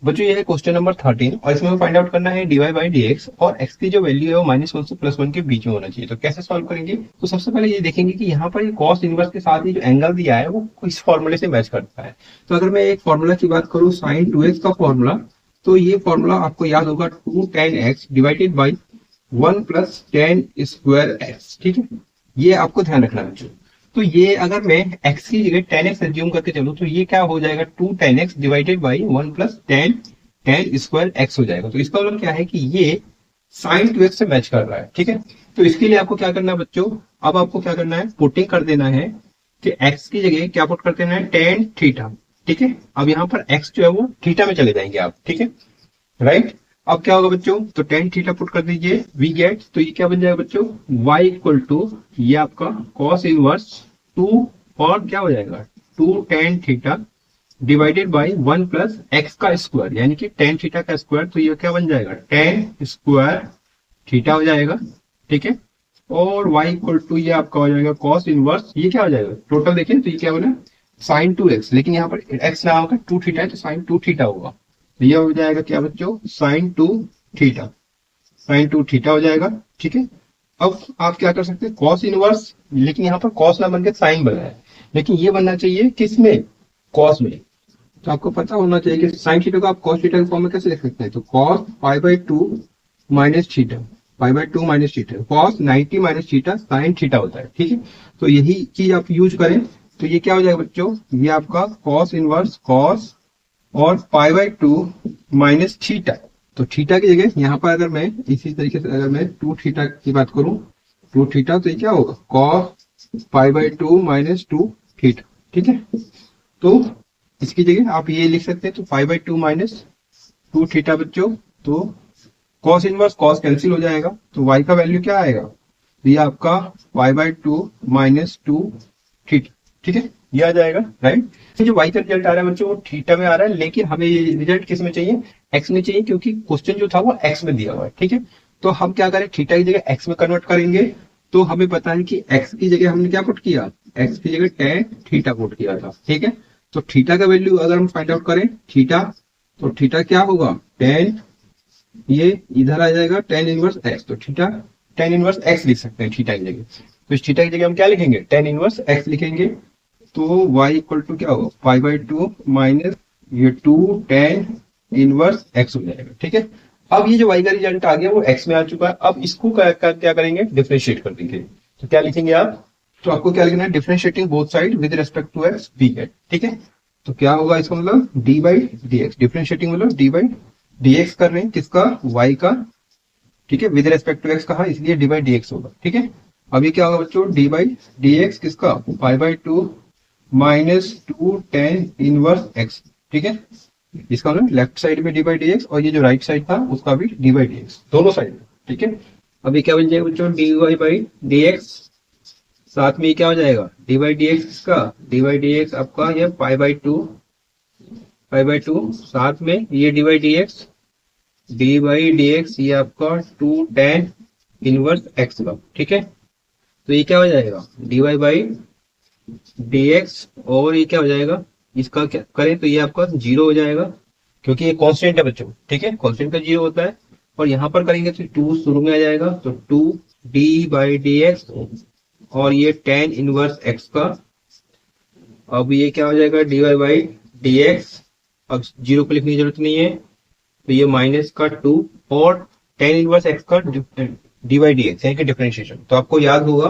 बच्चों ये है क्वेश्चन नंबर 13 और इसमें फाइंड आउट करना है dy बाई डी एक्स और x की जो वैल्यू है वो -1 से +1 के बीच में होना चाहिए। तो कैसे सॉल्व करेंगे? तो सबसे पहले ये देखेंगे कि यहाँ पर ये कॉस इनवर्स के साथ ही जो एंगल दिया है वो इस फॉर्मूले से मैच करता है। तो अगर मैं एक फॉर्मूला की बात करूँ sin 2x का फॉर्मूला, तो ये फॉर्मूला आपको याद होगा 2 tan x divided by 1 plus tan square x। ठीक है, ये आपको ध्यान रखना है। तो ये अगर मैं x की जगह tan x एज्यूम करके चलूं तो ये क्या हो जाएगा 2 tan x divided by 1 plus tan square x हो जाएगा। तो इसका मतलब क्या है कि ये sin 2x से मैच कर रहा है। ठीक है, तो इसके लिए आपको क्या करना है बच्चों, अब आपको क्या करना है, पुटिंग कर देना है कि x की जगह क्या पुट कर देना है tan थीटा। ठीक है, अब यहाँ पर x जो है वो थीटा में चले जाएंगे आप। ठीक है, राइट। अब क्या होगा बच्चों, तो tan थीटा पुट कर दीजिए, वी गेट, तो ये क्या बन जाएगा बच्चों, y इक्वल टू ये आपका cos इनवर्स 2 और क्या हो जाएगा 2 tan theta divided by 1 plus x का स्क्वायर, यानी कि tan थीटा का स्क्वायर, तो ये क्या बन जाएगा tan स्क्वायर थीटा हो जाएगा। ठीक है, और y इक्वल टू ये आपका हो जाएगा cos इनवर्स, ये क्या हो जाएगा टोटल देखिए तो ये क्या बना sin 2x, लेकिन यहाँ पर x नाम का 2 थीटा है तो sin 2 थीटा होगा। तो ये हो जाएगा क्या बच्चों, sin 2 थीटा, sin 2 थीटा हो जाएगा। ठीक है, अब आप क्या कर सकते हैं cos इनवर्स, लेकिन यहाँ पर cos ना बन के sin बना है, लेकिन ये बनना चाहिए किसमें, cos में। तो आपको पता होना चाहिए कि sin थीटा को आप cos थीटा के फॉर्म में कैसे लिख सकते हैं, तो cos pi by 2 minus theta, pi by 2 minus theta, cos 90 minus theta sin theta होता है। ठीक है, तो यही चीज आप यूज करें तो ये क्या हो जाएगा बच्चों, ये आपका cos इनवर्स cos और पाई बाई 2 माइनस थीटा। तो थीटा की जगह यहाँ पर अगर मैं इसी तरीके से अगर मैं 2 थीटा की बात करूं, 2 थीटा, तो ये क्या होगा cos pi by 2 minus 2 theta. ठीक है, तो इसकी जगह आप ये लिख सकते हैं, तो पाई बाई 2 माइनस 2 थीटा बच्चों, तो cos इनवर्स cos कैंसिल हो जाएगा, तो y का वैल्यू क्या आएगा, तो ये आपका पाई बाई 2 माइनस 2 थीटा। ठीक है, ये आ जाएगा, राइट। जो y का रिजल्ट आ रहा है बच्चों वो थीटा में आ रहा है, लेकिन हमें ये रिजल्ट किस में चाहिए, x में चाहिए, क्योंकि क्वेश्चन जो था वो x में दिया हुआ है। ठीक है, तो हम क्या करें, थीटा की जगह x में कन्वर्ट करेंगे। तो हमें पता है कि x की जगह हमने क्या पुट किया, x की जगह tan थीटा पुट किया था। ठीक है, तो थीटा का वैल्यू अगर हम फाइंड आउट करें थीटा, तो थीटा क्या होगा tan, ये इधर आ जाएगा tan इनवर्स x, तो थीटा tan इनवर्स x लिख सकते हैं थीटा की जगह। तो इस थीटा की जगह हम क्या लिखेंगे, tan इनवर्स x लिखेंगे। तो y इक्वल टू क्या होगा पाई बाई 2 माइनस ये 2 tan इनवर्स x हो जाएगा। ठीक है, अब ये जो y का रिजल्ट आ गया वो x में आ चुका है, अब इसको क्या करेंगे, डिफरेंशिएट कर देंगे। तो क्या लिखेंगे आप, तो आपको क्या लिखना है, differentiating both side with respect to x we get. ठीक है, तो क्या होगा इसका मतलब D by D X, differentiating मतलब डी बाई डी एक्स कर रहे हैं किसका, y का। ठीक है, विद रिस्पेक्ट टू x कहा इसलिए डी बाई डी एक्स होगा। ठीक है, अब ये क्या होगा बच्चों, डी बाई डी एक्स किसका, pi by 2 minus 2 tan inverse x। ठीक है, इसका मतलब लेफ्ट साइड में डी बाई डी एक्स और ये जो राइट साइड था उसका भी डी बाई डी एक्स, दोनों साइड में। ठीक है, अभी क्या बन जाएगा बच्चों, D Y by D X, साथ में क्या हो जाएगा डी बाई डी एक्स का, डी बाई डी एक्स आपका ये पाई बाई 2, पाई बाई 2, साथ में ये D by D x, D by D x ये आपका 2 tan इनवर्स x का। ठीक है, तो ये क्या हो जाएगा D Y by D X, और ये क्या हो जाएगा, इसका क्या करें तो ये आपका 0 हो जाएगा, क्योंकि ये कांस्टेंट है बच्चों। ठीक है, कांस्टेंट का 0 होता है, और यहाँ पर करेंगे तो 2 शुरू में आ जाएगा, तो 2 डी बाई डी एक्स और ये tan इनवर्स x का। अब ये क्या हो जाएगा D Y by D X, अब 0 को लिखने की जरूरत नहीं है, तो ये माइनस का 2 और tan इनवर्स x का डी बाई डी एक्स यानी कि डिफरेंशिएशन। तो आपको याद होगा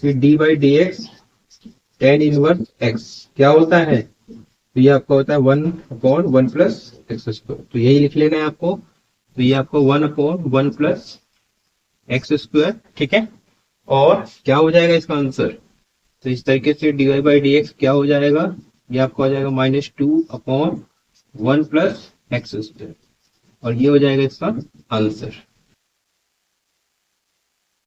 फिर D by D x tan inverse x क्या होता है, तो ये आपका होता है 1/1 प्लस एक्स स्क्वायर, तो यही लिख लेना है आपको। तो ये आपको 1/1 प्लस एक्स स्क्वायर। ठीक है, और क्या हो जाएगा इसका आंसर, तो इस तरीके से D Y by D X क्या हो जाएगा, ये आपका हो जाएगा -2/1 प्लस एक्स स्क्वायर, और ये हो जाएगा इसका आंसर।